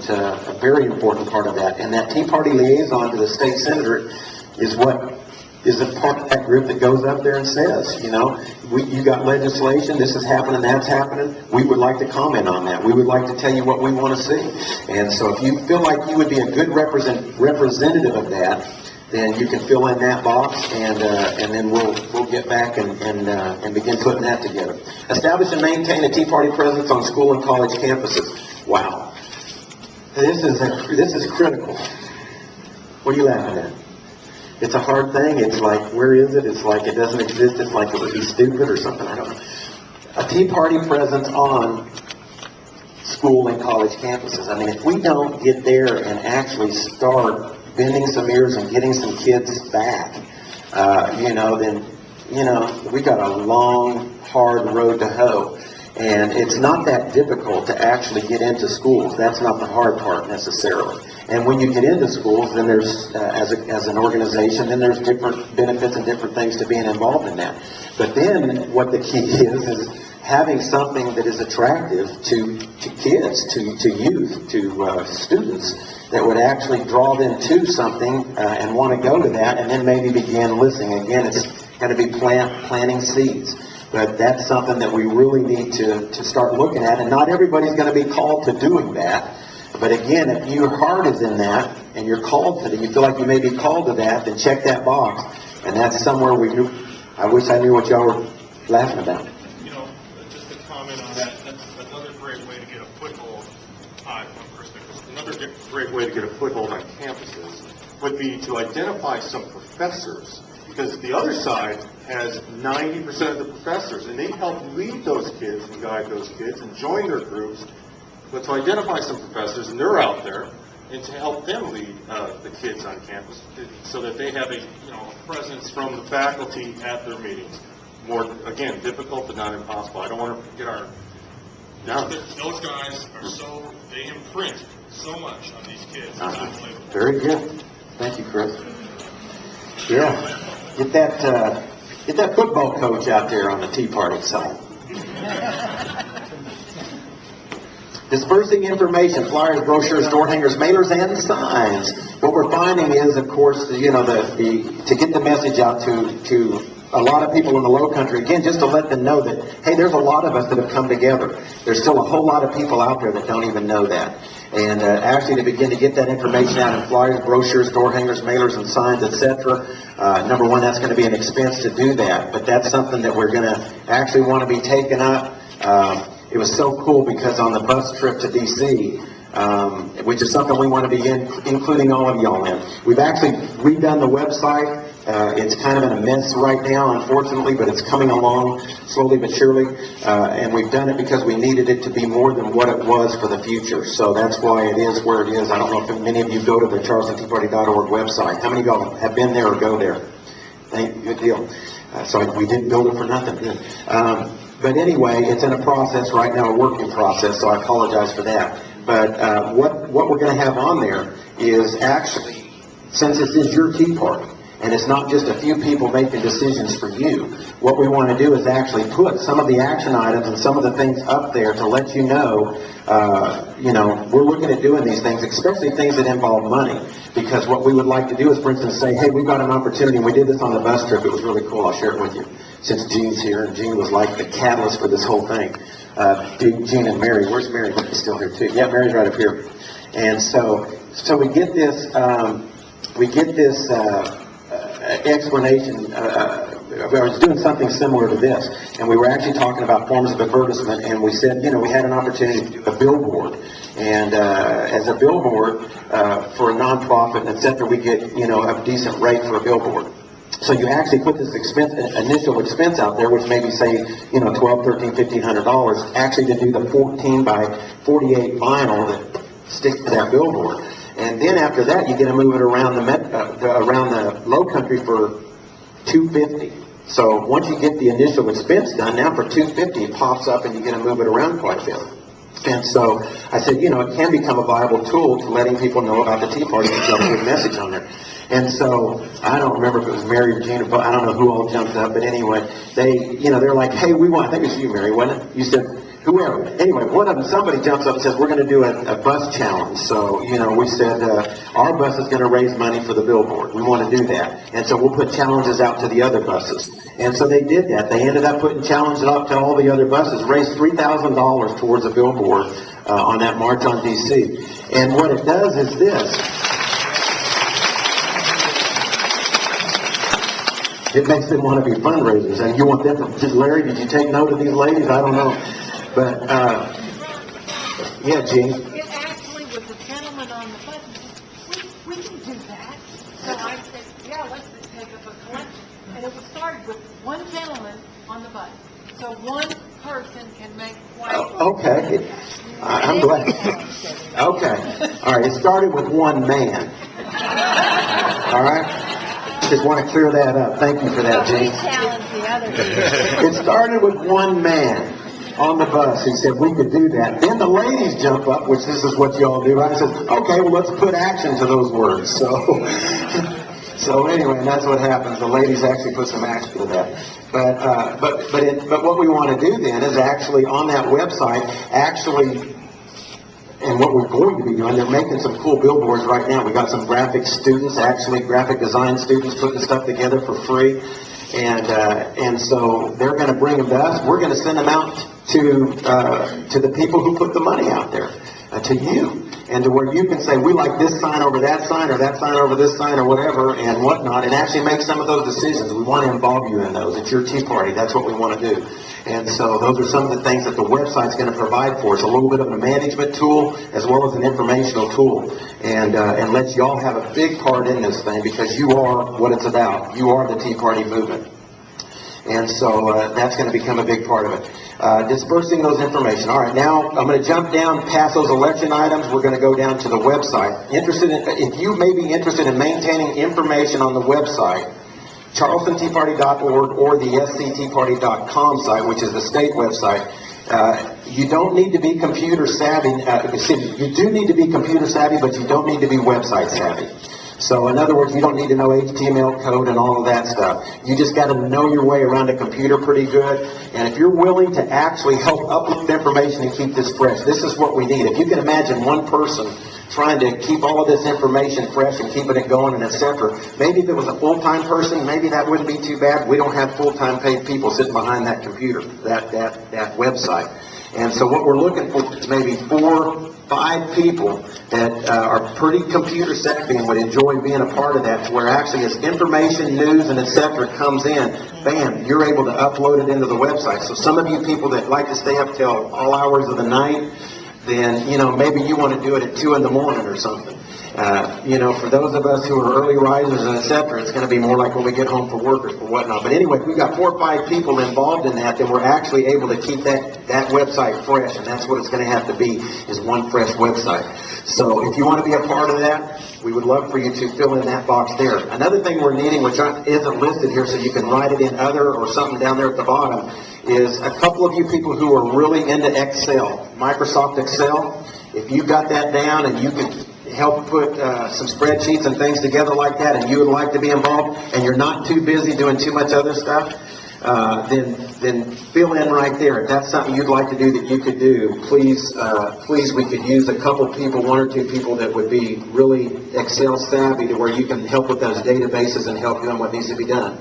a very important part of that. And that Tea Party liaison to the state senator is what is a part of that group that goes up there and says, you know, you got legislation, this is happening, that's happening, we would like to comment on that. We would like to tell you what we want to see. And so if you feel like you would be a good representative of that, then you can fill in that box, and then we'll get back and begin putting that together. Establish and maintain a Tea Party presence on school and college campuses. Wow. This is critical. What are you laughing at? It's a hard thing. It's like, where is it? It's like it doesn't exist. It's like it would be stupid or something. I don't know. A Tea Party presence on school and college campuses. I mean, if we don't get there and actually start bending some ears and getting some kids back, then we got a long, hard road to hoe. And it's not that difficult to actually get into schools. That's not the hard part necessarily. And when you get into schools, then there's, as an organization, then there's different benefits and different things to being involved in that. But then what the key is having something that is attractive to kids, to youth, to students, that would actually draw them to something and want to go to that, and then maybe begin listening. Again, it's going to be planting seeds. But that's something that we really need to start looking at. And not everybody's going to be called to doing that. But again, if your heart is in that and you're called to it, you feel like you may be called to that, then check that box. And that's somewhere I wish I knew what y'all were laughing about. Just to comment on that, that's another great way to get a foothold. Another great way to get a foothold on campuses would be to identify some professors. Because the other side has 90% of the professors, and they help lead those kids and guide those kids and join their groups. But to identify some professors, and they're out there, and to help them lead the kids on campus, so that they have a presence from the faculty at their meetings. More, again, difficult but not impossible. I don't want to get our... Those guys they imprint so much on these kids. It's unbelievable. Very good. Thank you, Chris. Yeah. Get that football coach out there on the Tea Party side. Dispersing information, flyers, brochures, door hangers, mailers, and signs. What we're finding is, of course, to get the message out to a lot of people in the Low Country, again, just to let them know that, hey, there's a lot of us that have come together. There's still a whole lot of people out there that don't even know that. And actually to begin to get that information out in flyers, brochures, door hangers, mailers, and signs, etc. Number one, that's going to be an expense to do that. But that's something that we're going to actually want to be taking up. It was so cool because on the bus trip to D.C., which is something we want to be including all of y'all in. We've actually redone the website. It's kind of in a mess right now, unfortunately, but it's coming along slowly but surely. And we've done it because we needed it to be more than what it was for the future. So that's why it is where it is. I don't know if many of you go to the charlestonteaparty.org website. How many of y'all have been there or go there? Good deal. So we didn't build it for nothing. But anyway, it's in a process right now, a working process, so I apologize for that. But what we're going to have on there is actually, since this is your Tea Party, and it's not just a few people making decisions for you, what we want to do is actually put some of the action items and some of the things up there to let you know, we're looking at doing these things, especially things that involve money. Because what we would like to do is, for instance, say, hey, we've got an opportunity, and we did this on the bus trip. It was really cool. I'll share it with you. Since Jean's here, and Jean was like the catalyst for this whole thing. Jean and Mary. Where's Mary? She's still here too. Yeah, Mary's right up here. And so we get this explanation. I was doing something similar to this, and we were actually talking about forms of advertisement, and we said, we had an opportunity to do a billboard. And as a billboard for a nonprofit, et cetera, we get, a decent rate for a billboard. So you actually put this initial expense out there, which maybe say, $1,200, $1,300, $1,500, actually to do the 14 by 48 vinyl that sticks to that billboard. And then after that, you get to move it around the Low Country for $250. So once you get the initial expense done, now for $250, it pops up and you get to move it around quite a bit. And so I said, it can become a viable tool to letting people know about the Tea Party and jump a message on there. And so I don't remember if it was Mary or Gina, I don't know who all jumped up, but anyway, they're like, hey, I think it was you, Mary, wasn't it? You said, whoever. Anyway, one of them, somebody jumps up and says, we're going to do a bus challenge. So, we said, our bus is going to raise money for the billboard. We want to do that. And so we'll put challenges out to the other buses. And so they did that. They ended up putting challenges up to all the other buses, raised $3,000 towards a billboard on that March on DC. And what it does is this. It makes them want to be fundraisers. And you want them to, Larry, did you take note of these ladies? I don't know. But, yeah, Gene. It actually was a gentleman on the bus. We can do that. So I said, yeah, let's take up a collection. And it was started with one gentleman on the bus. So one person can make quite... Okay. I'm glad. Okay. All right. It started with one man. All right. Just want to clear that up. Thank you for that, Gene. Challenge the other. It started with one man on the bus. He said we could do that. Then the ladies jump up, which this is what y'all do. I said, okay, well, let's put action to those words. So anyway, and that's what happens. The ladies actually put some action to that. But what we want to do then is actually on that website, and what we're going to be doing, they're making some cool billboards right now. We got some graphic students, actually graphic design students, putting stuff together for free. And so they're going to bring them to us. We're going to send them out to the people who put the money out there, to you, and to where you can say, we like this sign over that sign, or that sign over this sign, or whatever, and whatnot, and actually make some of those decisions. We want to involve you in those. It's your Tea Party. That's what we want to do. And so those are some of the things that the website's going to provide for us. A little bit of a management tool as well as an informational tool. And let y'all have a big part in this thing, because you are what it's about. You are the Tea Party movement. And so that's going to become a big part of it. Dispersing those information. All right, now I'm going to jump down past those election items. We're going to go down to the website. If you may be interested in maintaining information on the website, charlestonteaparty.org or the scteaparty.com site, which is the state website. You don't need to be computer savvy. You do need to be computer savvy, but you don't need to be website savvy. So in other words, you don't need to know HTML code and all of that stuff. You just got to know your way around a computer pretty good. And if you're willing to actually help upload information and keep this fresh, this is what we need. If you can imagine one person trying to keep all of this information fresh and keeping it going and etc. Maybe if it was a full-time person, maybe that wouldn't be too bad. We don't have full-time paid people sitting behind that computer, that website. And so what we're looking for is maybe 4, 5 people that are pretty computer savvy and would enjoy being a part of that, to where actually as information, news, and etc. comes in, bam, you're able to upload it into the website. So some of you people that like to stay up till all hours of the night, then, maybe you want to do it at 2 in the morning or something. For those of us who are early risers and etc., it's going to be more like when we get home for work or whatnot. But anyway, if we've got 4 or 5 people involved in that, then we're actually able to keep that website fresh, and that's what it's going to have to be, is one fresh website. So if you want to be a part of that, we would love for you to fill in that box there. Another thing we're needing, which isn't listed here, so you can write it in other or something down there at the bottom, is a couple of you people who are really into Excel, Microsoft Excel. If you got that down and you can help put some spreadsheets and things together like that, and you would like to be involved, and you're not too busy doing too much other stuff, then fill in right there. If that's something you'd like to do that you could do, please, we could use a couple people, 1 or 2 people that would be really Excel savvy, to where you can help with those databases and help them what needs to be done.